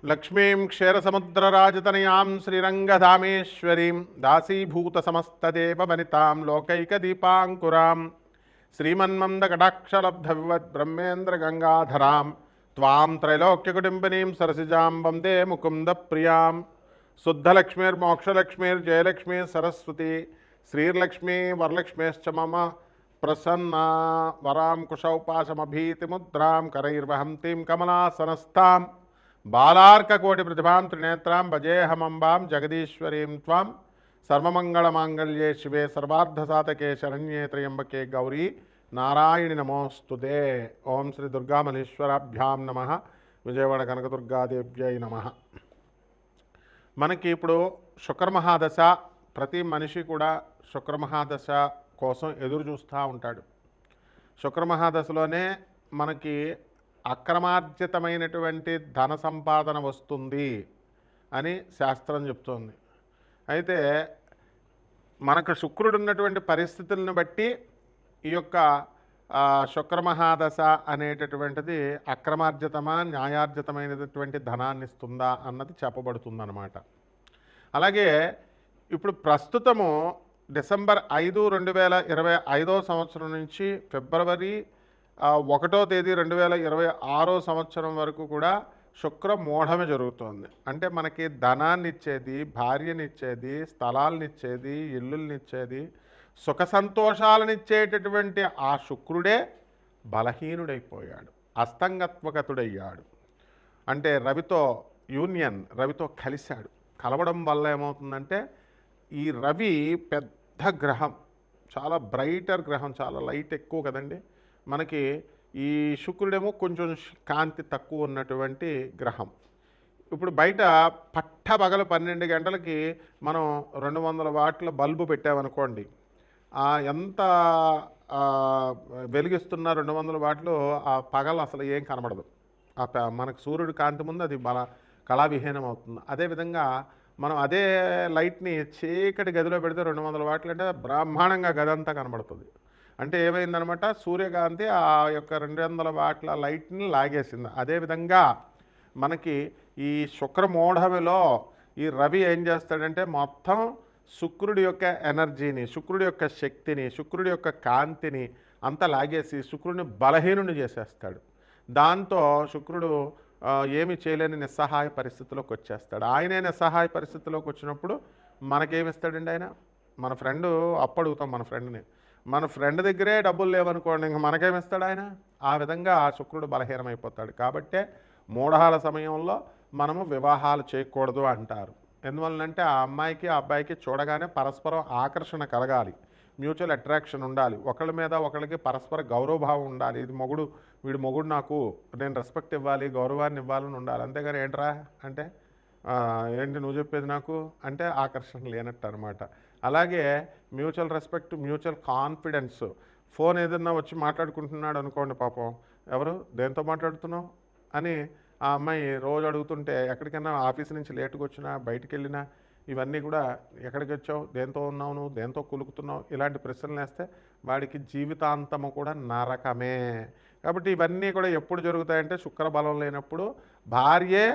లక్ష్మీం క్షీరసముద్రరాజతనయాం శ్రీరంగధామేశ్వరీం దాసీభూతసమస్తదేవవనితాం లోకైకదీపాంకురాం శ్రీమన్మందకటాక్షలబ్ధవివద్బ్రహ్మేంద్రగంగాధరాం త్వాం త్రైలోక్యకుటుంబినీం సరసిజాం వందే ముకుందప్రియాం శుద్ధలక్ష్మీర్మోక్షలక్ష్మీర్జయలక్ష్మీ సరస్వతి శ్రీర్లక్ష్మీ వరలక్ష్మీశ్చ మమ ప్రసన్నా వరాం కుశౌపాశమభీతిముద్రాం కరైర్వహంతీం కమలాసనస్థాం బాలార్కకోటి ప్రతిభాం త్రినేత్రాం భజేహమంబాం జగదీశ్వరీం త్వాం సర్వమంగళమాంగళ్యే శివే సర్వార్ధసాధకే శరణ్యే త్రయంబకే గౌరీ నారాయణి నమోస్తుతే. ఓం శ్రీ దుర్గామల్లేశ్వరాభ్యాం నమ. విజయవాడ కనకదుర్గాదేవ్యై నమ. మనకి ఇప్పుడు శుక్రమహాదశ, ప్రతి మనిషి కూడా శుక్రమహాదశ కోసం ఎదురు చూస్తూ ఉంటాడు. శుక్రమహాదశలోనే మనకి అక్రమార్జితమైనటువంటి ధన సంపాదన వస్తుంది అని శాస్త్రం చెప్తోంది. అయితే మనకు శుక్రుడు ఉన్నటువంటి పరిస్థితులను బట్టి ఈ యొక్క శుక్రమహాదశ అనేటటువంటిది అక్రమార్జితమా న్యాయార్జితమైనటువంటి ధనాన్ని ఇస్తుందా అన్నది చెప్పబడుతుందన్నమాట. అలాగే ఇప్పుడు ప్రస్తుతము డిసెంబర్ 5, 2025 సంవత్సరం నుంచి ఫిబ్రవరి 1వ తేదీ 2026 సంవత్సరం వరకు కూడా శుక్ర మోఢమే జరుగుతోంది. అంటే మనకి ధనాన్ని ఇచ్చేది, భార్యనిచ్చేది, స్థలాలనిచ్చేది, ఇల్లుల్నిచ్చేది, సుఖ సంతోషాలనిచ్చేటటువంటి ఆ శుక్రుడే బలహీనుడైపోయాడు, అస్తంగత్వగతుడయ్యాడు. అంటే రవితో యూనియన్, రవితో కలిశాడు. కలవడం వల్ల ఏమవుతుందంటే ఈ రవి పెద్ద గ్రహం, చాలా బ్రైటర్ గ్రహం, చాలా లైట్ ఎక్కువ కదండి మనకి. ఈ శుక్రుడేమో కొంచెం కాంతి తక్కువ ఉన్నటువంటి గ్రహం. ఇప్పుడు బయట పట్టపగలు 12 గంటలకి మనం 200 వాట్ల బల్బు పెట్టామనుకోండి, ఎంత వెలిగిస్తున్న 200 వాట్లు ఆ పగలు అసలు ఏం కనబడదు. మనకు సూర్యుడి కాంతి ముందు అది కళావిహీనం అవుతుంది. అదేవిధంగా మనం అదే లైట్ని చీకటి గదిలో పెడితే 200 వాట్లు అంటే బ్రహ్మాండంగా గది అంతా కనబడుతుంది. అంటే ఏమైందనమాట, సూర్యకాంతి ఆ యొక్క 200 వాట్ల లైట్ని లాగేసింది. అదేవిధంగా మనకి ఈ శుక్రమూఢమిలో ఈ రవి ఏం చేస్తాడంటే మొత్తం శుక్రుడి యొక్క ఎనర్జీని, శుక్రుడి యొక్క శక్తిని, శుక్రుడి యొక్క కాంతిని అంతా లాగేసి శుక్రుడిని బలహీనుని చేసేస్తాడు. దాంతో శుక్రుడు ఏమి చేయలేని నిస్సహాయ పరిస్థితిలోకి వచ్చేస్తాడు. ఆయనే నిస్సహాయ పరిస్థితిలోకి వచ్చినప్పుడు మనకేమిస్తాడండి ఆయన? మన ఫ్రెండ్ అప్పు అడుగుతాం మన ఫ్రెండ్ని, మన ఫ్రెండ్ దగ్గరే డబ్బులు లేవనుకోండి, ఇంక మనకేమిస్తాడు ఆయన? ఆ విధంగా ఆ శుక్రుడు బలహీనమైపోతాడు. కాబట్టే మూఢాల సమయంలో మనము వివాహాలు చేయకూడదు అంటారు. ఎందువల్లంటే ఆ అమ్మాయికి ఆ అబ్బాయికి చూడగానే పరస్పరం ఆకర్షణ కలగాలి, మ్యూచువల్ అట్రాక్షన్ ఉండాలి, ఒకళ్ళ మీద ఒకళ్ళకి పరస్పర గౌరవభావం ఉండాలి. ఇది మొగుడు, వీడు మొగుడు, నాకు నేను రెస్పెక్ట్ ఇవ్వాలి, గౌరవాన్ని ఇవ్వాలని ఉండాలి. అంతేగాని ఏంట్రా అంటే ఏంటి నువ్వు చెప్పేది నాకు అంటే ఆకర్షణ లేనట్టు అనమాట. అలాగే mutual respect, mutual confidence. Phone ఏదన్నా వచ్చి మాట్లాడుకుంటున్నాడు అనుకోండి, పాపం ఎవరు దేంతో మాట్లాడుతున్నావు అని ఆ అమ్మాయి రోజు అడుగుతుంటే, ఎక్కడికైనా ఆఫీస్ నుంచి లేటుగా వచ్చినా, బయటికి వెళ్ళినా ఇవన్నీ కూడా ఎక్కడికి వచ్చావు, దేంతో ఉన్నావు, నువ్వు దేంతో కులుకుతున్నావు, ఇలాంటి ప్రశ్నలు వేస్తే వాడికి జీవితాంతము కూడా నరకమే. కాబట్టి ఇవన్నీ కూడా ఎప్పుడు జరుగుతాయంటే శుక్రబలం లేనప్పుడు భార్యే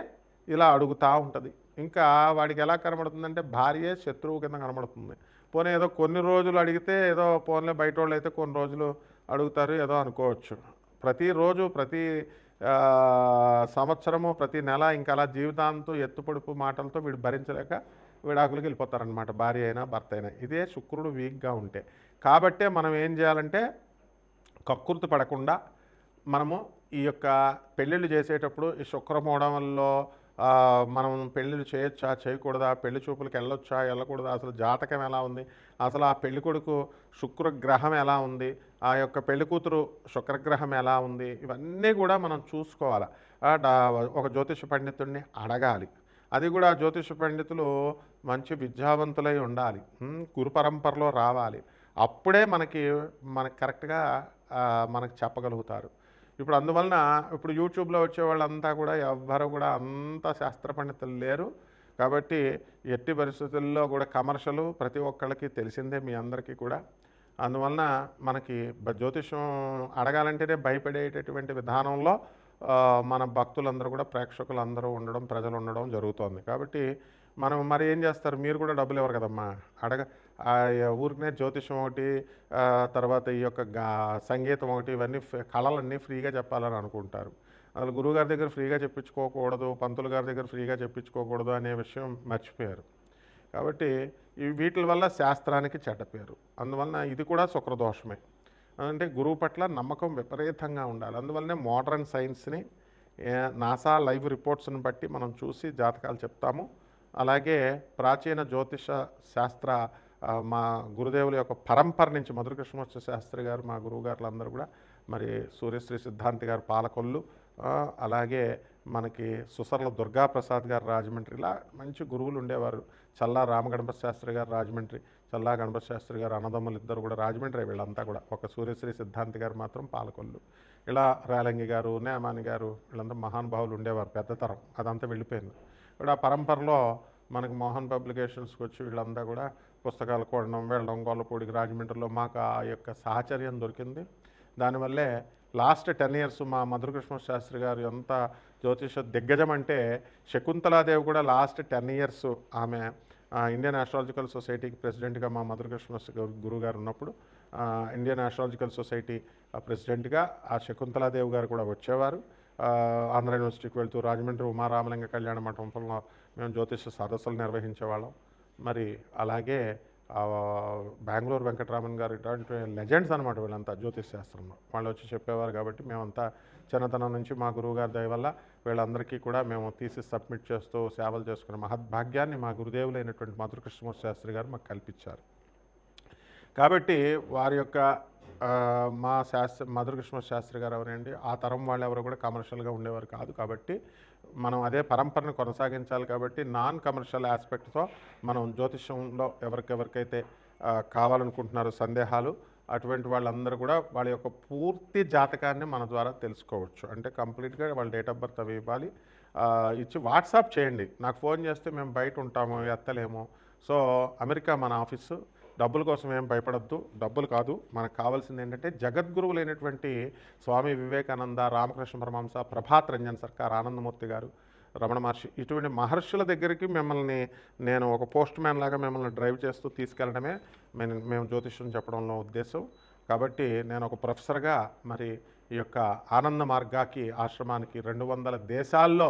ఇలా అడుగుతూ ఉంటుంది. ఇంకా వాడికి ఎలా కనబడుతుందంటే భార్యే శత్రువు కింద కనబడుతుంది. పోనీ ఏదో కొన్ని రోజులు అడిగితే ఏదో పోన్లే, బయట వాళ్ళు అయితే కొన్ని రోజులు అడుగుతారు ఏదో అనుకోవచ్చు. ప్రతిరోజు, ప్రతి సంవత్సరము, ప్రతి నెల ఇంకా అలా జీవితాంతం ఎత్తుపొడుపు మాటలతో వీడు భరించలేక విడాకులకు వెళ్ళిపోతారనమాట, భార్య అయినా భర్త అయినా. ఇదే శుక్రుడు వీక్గా ఉంటే. కాబట్టే మనం ఏం చేయాలంటే కక్కుర్తి పడకుండా మనము ఈ యొక్క పెళ్ళిళ్ళు చేసేటప్పుడు ఈ శుక్రమూఢంలో మనం పెళ్ళిళ్ళు చేయొచ్చా చేయకూడదా, పెళ్లి చూపులకు వెళ్ళొచ్చా వెళ్ళకూడదా, అసలు జాతకం ఎలా ఉంది, అసలు ఆ పెళ్లి కొడుకు శుక్రగ్రహం ఎలా ఉంది, ఆ యొక్క పెళ్లి కూతురు శుక్రగ్రహం ఎలా ఉంది, ఇవన్నీ కూడా మనం చూసుకోవాలి. ఒక జ్యోతిష పండితుడిని అడగాలి. అది కూడా జ్యోతిష పండితులు మంచి విద్యావంతులై ఉండాలి, గురు పరంపరలో రావాలి. అప్పుడే మనకి కరెక్ట్గా మనకు చెప్పగలుగుతారు. ఇప్పుడు అందువలన ఇప్పుడు యూట్యూబ్లో వచ్చే వాళ్ళంతా కూడా ఎవ్వరు కూడా అంత శాస్త్ర పండితులు లేరు. కాబట్టి ఎట్టి పరిస్థితుల్లో కూడా కమర్షియల్ ప్రతి ఒక్కళ్ళకి తెలిసిందే, మీ అందరికీ కూడా. అందువలన మనకి జ్యోతిషం అడగాలంటేనే భయపడేటటువంటి విధానంలో మన భక్తులందరూ కూడా ప్రేక్షకులందరూ ఉండడం, ప్రజలు ఉండడం జరుగుతోంది. కాబట్టి మనం మరి ఏం చేస్తారు, మీరు కూడా డబ్బులు ఇవ్వరు కదమ్మా. ఊరికనే జ్యోతిషం ఒకటి, తర్వాత ఈ యొక్క సంగీతం ఒకటి, ఇవన్నీ కళలన్నీ ఫ్రీగా చెప్పాలని అనుకుంటారు. అసలు గురువుగారి దగ్గర ఫ్రీగా చెప్పించుకోకూడదు, పంతులు గారి దగ్గర ఫ్రీగా చెప్పించుకోకూడదు అనే విషయం మర్చిపోయారు. కాబట్టి వీటి వల్ల శాస్త్రానికి చెడ్డ పేరు. అందువలన ఇది కూడా శుక్రదోషమే. అంటే గురువు పట్ల నమ్మకం విపరీతంగా ఉండాలి. అందువల్లనే మోడర్న్ సైన్స్ని, నాసా లైవ్ రిపోర్ట్స్ని బట్టి మనం చూసి జాతకాలు చెప్తాము. అలాగే ప్రాచీన జ్యోతిష శాస్త్ర మా గురుదేవుల యొక్క పరంపర నుంచి మధురకృష్ణమూర్తి శాస్త్రి గారు, మా గురువు గారులు అందరూ కూడా, మరి సూర్యశ్రీ సిద్ధాంతి గారు పాలకొల్లు, అలాగే మనకి సుసర్ల దుర్గాప్రసాద్ గారు రాజమండ్రి, ఇలా మంచి గురువులు ఉండేవారు. చల్లా రామగణపతి శాస్త్రి గారు రాజమండ్రి, చల్లా గణపతి శాస్త్రి గారు అన్నదమ్ములు ఇద్దరు కూడా రాజమండ్రి. వీళ్ళంతా కూడా, ఒక సూర్యశ్రీ సిద్ధాంతి గారు మాత్రం పాలకొల్లు. ఇలా రేలంగి గారు, నేమాని గారు, వీళ్ళంతా మహానుభావులు ఉండేవారు. పెద్ద తరం అదంతా వెళ్ళిపోయింది. ఇప్పుడు ఆ పరంపరలో మనకు మోహన్ పబ్లికేషన్స్కి వచ్చి వీళ్ళంతా కూడా పుస్తకాలు కొనడం, వెళ్ళడం, గొల్లపూడికి రాజమండ్రిలో మాకు ఆ యొక్క సాహచర్యం దొరికింది. దానివల్లే లాస్ట్ 10 years మా మధురకృష్ణ శాస్త్రి గారు ఎంత జ్యోతిష దిగ్గజం అంటే, శకుంతలాదేవి కూడా లాస్ట్ 10 years ఆమె ఇండియన్ ఆస్ట్రాలజికల్ సొసైటీకి ప్రెసిడెంట్గా మా మధురకృష్ణ గురువు గారు ఉన్నప్పుడు ఇండియన్ ఆస్ట్రాలజికల్ సొసైటీ ప్రెసిడెంట్గా ఆ శకుంతలాదేవి గారు కూడా వచ్చేవారు. ఆంధ్ర యూనివర్సిటీకి వెళ్తూ రాజమండ్రి ఉమారామలింగ కళ్యాణ మండపంలో మేము జ్యోతిష సదస్సులు నిర్వహించేవాళ్ళం. మరి అలాగే బెంగళూరు వెంకటరామన్ గారు, ఇటువంటి లెజెండ్స్ అనమాట వీళ్ళంతా జ్యోతిష్ శాస్త్రంలో. వాళ్ళు వచ్చి చెప్పేవారు. కాబట్టి మేమంతా చిన్నతనం నుంచి మా గురువుగారి దయ వల్ల వీళ్ళందరికీ కూడా మేము థీసిస్ సబ్మిట్ చేస్తూ సేవలు చేసుకునే మహద్భాగ్యాన్ని మా గురుదేవులైనటువంటి మధురకృష్ణమూర్తి శాస్త్రి గారు మాకు కల్పించారు. కాబట్టి వారి యొక్క మా మధురకృష్ణ శాస్త్రి గారు ఎవరండి, ఆ తరం వాళ్ళు ఎవరు కూడా కమర్షియల్గా ఉండేవారు కాదు. కాబట్టి మనం అదే పరంపరను కొనసాగించాలి. కాబట్టి నాన్ కమర్షియల్ ఆస్పెక్ట్తో మనం జ్యోతిషంలో ఎవరికైతే కావాలనుకుంటున్నారో సందేహాలు, అటువంటి వాళ్ళందరూ కూడా వాళ్ళ యొక్క పూర్తి జాతకాన్ని మన ద్వారా తెలుసుకోవచ్చు. అంటే కంప్లీట్గా వాళ్ళ డేట్ ఆఫ్ బర్త్ అవి ఇవ్వాలి, ఇచ్చి వాట్సాప్ చేయండి. నాకు ఫోన్ చేస్తే మేము బయట ఉంటాము, ఎత్తలేము. సో అమెరికా మన ఆఫీసు. డబ్బుల కోసం ఏం భయపడద్దు, డబ్బులు కాదు. మనకు కావాల్సింది ఏంటంటే జగద్గురువులైనటువంటి స్వామి వివేకానంద, రామకృష్ణ పరమహంస, ప్రభాత్ రంజన్ సర్కార్, ఆనందమూర్తి గారు, రమణ మహర్షి, ఇటువంటి మహర్షుల దగ్గరికి మిమ్మల్ని నేను ఒక పోస్ట్ మ్యాన్ లాగా మిమ్మల్ని డ్రైవ్ చేస్తూ తీసుకెళ్ళడమే మేము జ్యోతిష్యం చెప్పడంలో ఉద్దేశం. కాబట్టి నేను ఒక ప్రొఫెసర్గా మరి ఈ యొక్క ఆనంద మార్గాకి ఆశ్రమానికి 200 దేశాల్లో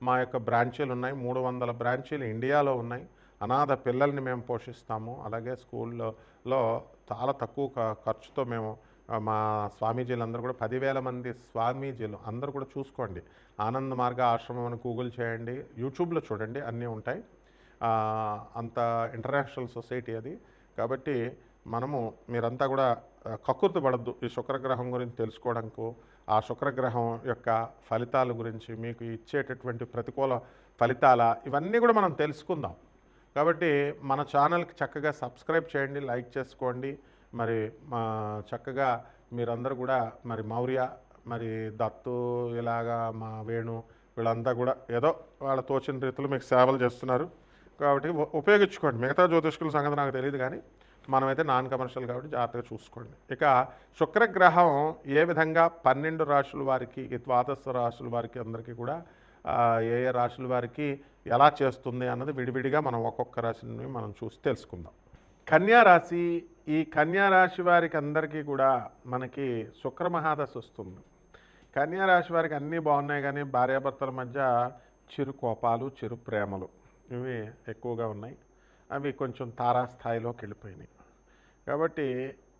మా యొక్క బ్రాంచీలు ఉన్నాయి. 300 బ్రాంచీలు ఇండియాలో ఉన్నాయి. అనాథ పిల్లల్ని మేము పోషిస్తాము. అలాగే స్కూల్లో చాలా తక్కువ ఖర్చుతో మేము మా స్వామీజీలందరూ కూడా 10,000 మంది స్వామీజీలు అందరూ కూడా చూసుకోండి. ఆనంద మార్గ ఆశ్రమం అని గూగుల్ చేయండి, యూట్యూబ్లో చూడండి, అన్నీ ఉంటాయి. అంత ఇంటర్నేషనల్ సొసైటీ అది. కాబట్టి మీరంతా కూడా కక్కుర్తి పడద్దు ఈ శుక్రగ్రహం గురించి తెలుసుకోవడానికి. ఆ శుక్రగ్రహం యొక్క ఫలితాల గురించి, మీకు ఇచ్చేటటువంటి ప్రతికూల ఫలితాల, ఇవన్నీ కూడా మనం తెలుసుకుందాం. కాబట్టి మన ఛానల్కి చక్కగా సబ్స్క్రైబ్ చేయండి, లైక్ చేసుకోండి. మరి చక్కగా మీరందరూ కూడా మరి మౌర్య, మరి దత్తు, ఇలాగా మా వేణు, వీళ్ళంతా కూడా ఏదో వాళ్ళ తోచిన రీతిలో మీకు సేవలు చేస్తున్నారు. కాబట్టి ఉపయోగించుకోండి. మిగతా జ్యోతిష్కుల సంగతి నాకు తెలియదు, కానీ మనమైతే నాన్ కమర్షియల్ కాబట్టి జాగ్రత్తగా చూసుకోండి. ఇక శుక్రగ్రహం ఏ విధంగా 12 రాశుల వారికి, ద్వాదశ రాశుల వారికి అందరికీ కూడా ఏ ఏ రాశుల వారికి ఎలా చేస్తుంది అన్నది విడివిడిగా మనం ఒక్కొక్క రాశిని మనం చూసి తెలుసుకుందాం. కన్యారాశి, ఈ కన్యారాశి వారికి అందరికీ కూడా మనకి శుక్రమహాదశ వస్తుంది. కన్యారాశి వారికి అన్నీ బాగున్నాయి, కానీ భార్యాభర్తల మధ్య చిరు కోపాలు, చిరు ప్రేమలు ఇవి ఎక్కువగా ఉన్నాయి. అవి కొంచెం తారాస్థాయిలోకి వెళ్ళిపోయినాయి. కాబట్టి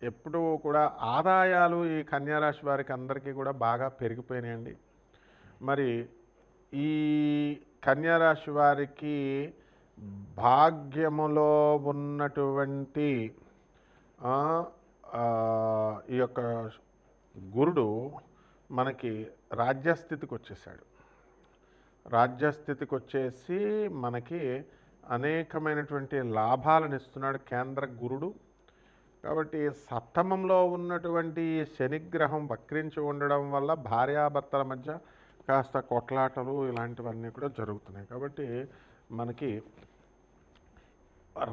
ఎప్పుడూ కూడా ఆదాయాలు ఈ కన్యారాశి వారికి అందరికీ కూడా బాగా పెరిగిపోయినాయండి. మరి ఈ కన్యారాశి వారికి భాగ్యములో ఉన్నటువంటి ఈ యొక్క గురుడు మనకి రాజ్యస్థితికి వచ్చేసాడు. రాజ్యస్థితికి వచ్చేసి మనకి అనేకమైనటువంటి లాభాలను ఇస్తున్నాడు కేంద్ర గురుడు. కాబట్టి సప్తమంలో ఉన్నటువంటి శనిగ్రహం వక్రించి ఉండడం వల్ల భార్యాభర్తల మధ్య కాస్త కొట్లాటలు ఇలాంటివన్నీ కూడా జరుగుతున్నాయి. కాబట్టి మనకి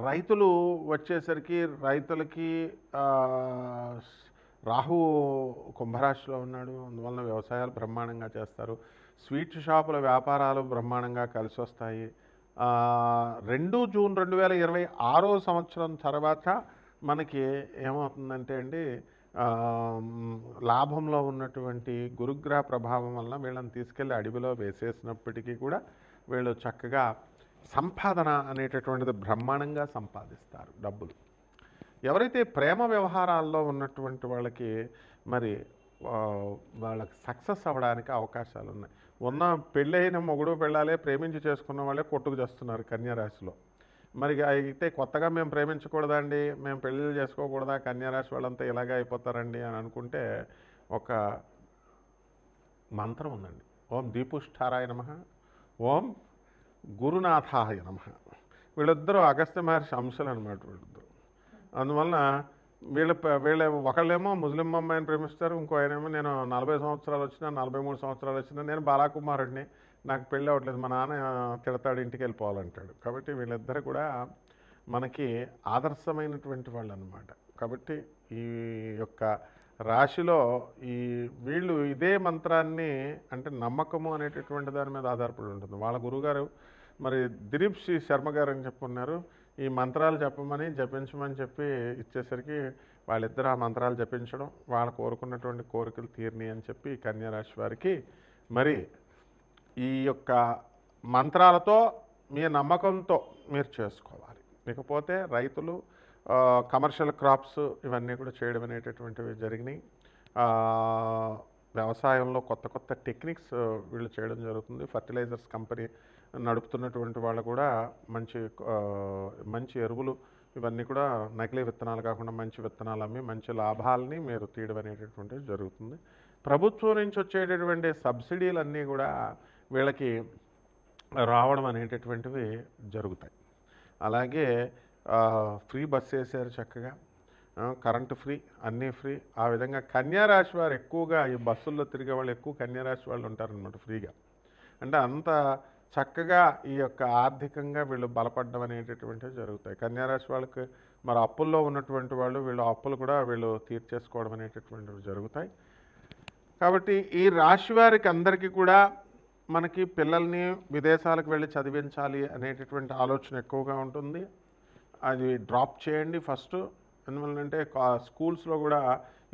రైతులు వచ్చేసరికి రైతులకి రాహు కుంభరాశిలో ఉన్నాడు, అందువలన వ్యవసాయాలు బ్రహ్మాండంగా చేస్తారు. స్వీట్ షాపుల వ్యాపారాలు బ్రహ్మాండంగా కలిసి వస్తాయి. 2 జూన్ 2026 సంవత్సరం తర్వాత మనకి ఏమవుతుందంటే అండి, లాభంలో ఉన్నటువంటి గురుగ్రహ ప్రభావం వల్ల వీళ్ళని తీసుకెళ్ళి అడవిలో వేసేసినప్పటికీ కూడా వీళ్ళు చక్కగా సంపాదన అనేటటువంటిది బ్రహ్మాండంగా సంపాదిస్తారు డబ్బులు. ఎవరైతే ప్రేమ వ్యవహారాల్లో ఉన్నటువంటి వాళ్ళకి మరి వాళ్ళకి సక్సెస్ అవ్వడానికి అవకాశాలు ఉన్నాయి. పెళ్ళైన మొగుడు పెళ్ళాలే ప్రేమించి చేసుకున్న వాళ్ళే కొట్టుకు చేస్తున్నారు కన్యారాశిలో. మరి అయితే కొత్తగా మేము ప్రేమించకూడదండి, మేము పెళ్ళిళ్ళు చేసుకోకూడదా, కన్యారాశి వాళ్ళంతా ఇలాగే అయిపోతారండి అని అనుకుంటే ఒక మంత్రం ఉందండి. ఓం దీపుష్ఠారాయ నమః, ఓం గురునాథాయ నమః. వీళ్ళిద్దరూ అగస్త్య మహర్షి అంశాలు అనమాట వీళ్ళిద్దరు. అందువలన వీళ్ళ ఒకళ్ళేమో ముస్లిం అమ్మాయిని ప్రేమిస్తారు, ఇంకో ఆయనేమో నేను 40 సంవత్సరాలు వచ్చినా 43 సంవత్సరాలు వచ్చినా నేను బాలాకుమారుడిని, నాకు పెళ్ళి అవ్వట్లేదు, మా నాన్న తిడతాడు, ఇంటికి వెళ్ళిపోవాలంటాడు. కాబట్టి వీళ్ళిద్దరు కూడా మనకి ఆదర్శమైనటువంటి వాళ్ళు అనమాట. కాబట్టి ఈ యొక్క రాశిలో వీళ్ళు ఇదే మంత్రాన్ని, అంటే నమ్మకము అనేటటువంటి దాని మీద ఆధారపడి ఉంటుంది. వాళ్ళ గురువుగారు మరి దిలీప్ సి శర్మ గారు అని చెప్పున్నారు, ఈ మంత్రాలు చెప్పమని జపించమని చెప్పి ఇచ్చేసరికి వాళ్ళిద్దరు ఆ మంత్రాలు జపించడం, వాళ్ళు కోరుకున్నటువంటి కోరికలు తీరినాయి అని చెప్పి కన్యారాశి వారికి మరి ఈ యొక్క మంత్రాలతో మీ నమ్మకంతో మీరు చేసుకోవాలి. ఇకపోతే రైతులు కమర్షియల్ క్రాప్స్ ఇవన్నీ కూడా చేయడం అనేటటువంటివి జరిగినాయి. వ్యవసాయంలో కొత్త కొత్త టెక్నిక్స్ వీళ్ళు చేయడం జరుగుతుంది. ఫర్టిలైజర్స్ కంపెనీ నడుపుతున్నటువంటి వాళ్ళు కూడా మంచి ఎరువులు ఇవన్నీ కూడా నకిలీ విత్తనాలు కాకుండా మంచి విత్తనాలు అమ్మి మంచి లాభాలని మీరు తీయడం అనేటటువంటిది జరుగుతుంది. ప్రభుత్వం నుంచి వచ్చేటటువంటి సబ్సిడీలన్నీ కూడా వీళ్ళకి రావడం అనేటటువంటివి జరుగుతాయి. అలాగే ఫ్రీ బస్ వేసారు చక్కగా, కరెంటు ఫ్రీ, అన్నీ ఫ్రీ. ఆ విధంగా కన్యారాశి వారు ఎక్కువగా ఈ బస్సుల్లో తిరిగే వాళ్ళు ఎక్కువ కన్యారాశి వాళ్ళు ఉంటారనమాట ఫ్రీగా. అంటే అంత చక్కగా ఈ యొక్క ఆర్థికంగా వీళ్ళు బలపడడం అనేటటువంటివి జరుగుతాయి. కన్యారాశి వాళ్ళకి మరి అప్పుల్లో ఉన్నటువంటి వాళ్ళు అప్పులు కూడా వీళ్ళు తీర్చేసుకోవడం అనేటటువంటివి జరుగుతాయి. కాబట్టి ఈ రాశి వారికి అందరికీ కూడా మనకి పిల్లల్ని విదేశాలకు వెళ్ళి చదివించాలి అనేటటువంటి ఆలోచన ఎక్కువగా ఉంటుంది. అది డ్రాప్ చేయండి ఫస్ట్. ఎందువల్లంటే స్కూల్స్లో కూడా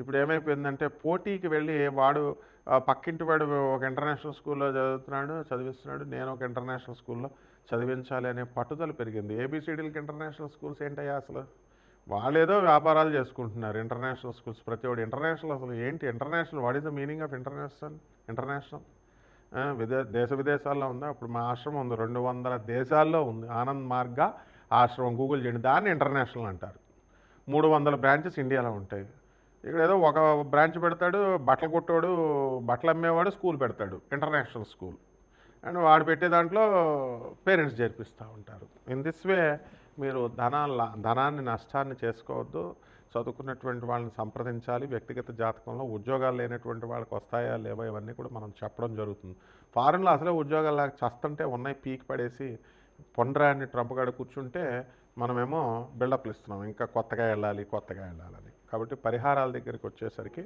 ఇప్పుడు ఏమైపోయిందంటే పోటీకి వెళ్ళి వాడు పక్కింటి వాడు ఒక ఇంటర్నేషనల్ స్కూల్లో చదివిస్తున్నాడు, నేను ఒక ఇంటర్నేషనల్ స్కూల్లో చదివించాలి అనే పట్టుదల పెరిగింది. ఏబిసిడీలకి ఇంటర్నేషనల్ స్కూల్స్ ఏంటయ్యా అసలు? వాళ్ళేదో వ్యాపారాలు చేసుకుంటున్నారు ఇంటర్నేషనల్ స్కూల్స్. ప్రతి ఒక్కటి ఇంటర్నేషనల్. అసలు ఏంటి international? What is the meaning of international? దేశ విదేశాల్లో ఉందా? ఇప్పుడు మా ఆశ్రమం ఉంది, 200 దేశాల్లో ఉంది. ఆనంద్ మార్గ ఆశ్రమం గూగుల్ చేయండి, దాన్ని ఇంటర్నేషనల్ అంటారు. 300 బ్రాంచెస్ ఇండియాలో ఉంటాయి. ఇక్కడ ఏదో ఒక బ్రాంచ్ పెడతాడు, బట్టలు కుట్టోడు, బట్టలు అమ్మేవాడు స్కూల్ పెడతాడు, ఇంటర్నేషనల్ స్కూల్. అండ్ వాడు పెట్టే దాంట్లో పేరెంట్స్ చేర్పిస్తూ ఉంటారు. ఇన్ దిస్ వే మీరు ధనాన్ని నష్టాన్ని చేసుకోవద్దు. చదువుకున్నటువంటి వాళ్ళని సంప్రదించాలి. వ్యక్తిగత జాతకంలో ఉద్యోగాలు లేనటువంటి వాళ్ళకి వస్తాయా లేవా ఇవన్నీ కూడా మనం చెప్పడం జరుగుతుంది. ఫారెన్లో అసలే ఉద్యోగాలు చస్తుంటే ఉన్నాయి పీకి పడేసి పొండ్రాన్ని ట్రంప్గాడు కూర్చుంటే మనమేమో బిల్డప్లు ఇస్తున్నాం, ఇంకా కొత్తగా వెళ్ళాలని. కాబట్టి పరిహారాల దగ్గరికి వచ్చేసరికి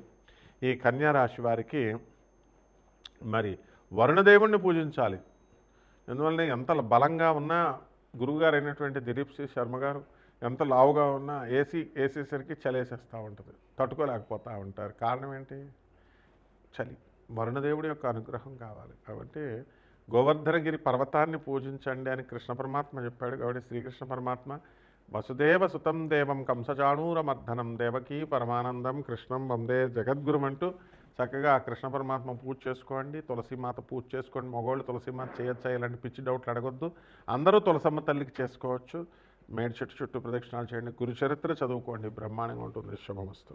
ఈ కన్యారాశి వారికి మరి వరుణదేవుణ్ణి పూజించాలి. ఎందువల్ల ఎంత బలంగా ఉన్నా గురువుగారు అయినటువంటి దిలీప్ సి శర్మ గారు ఎంత లావుగా ఉన్నా వేసేసరికి చలేసేస్తూ ఉంటుంది, తట్టుకోలేకపోతూ ఉంటారు. కారణం ఏంటి? చలి. వరుణదేవుడి యొక్క అనుగ్రహం కావాలి. కాబట్టి గోవర్ధనగిరి పర్వతాన్ని పూజించండి అని కృష్ణ పరమాత్మ చెప్పాడు. కాబట్టి శ్రీకృష్ణ పరమాత్మ వసుదేవ సుతం దేవం కంసచాణూరమర్ధనం దేవకీ పరమానందం కృష్ణం వందే జగద్గురుమంటూ చక్కగా కృష్ణ పరమాత్మ పూజ చేసుకోండి. తులసిమాత పూజ చేసుకోండి. మగవాళ్ళు తులసిమాత చేయొచ్చా ఇలాంటి పిచ్చి డౌట్లు అడగొద్దు. అందరూ తులసమ్మ తల్లికి చేసుకోవచ్చు. మేడి చెట్టు చుట్టూ ప్రదక్షిణాలు చేయండి. గురుచరిత్ర చదువుకోండి, బ్రహ్మాండంగా ఉంటుంది. శుభమస్తు.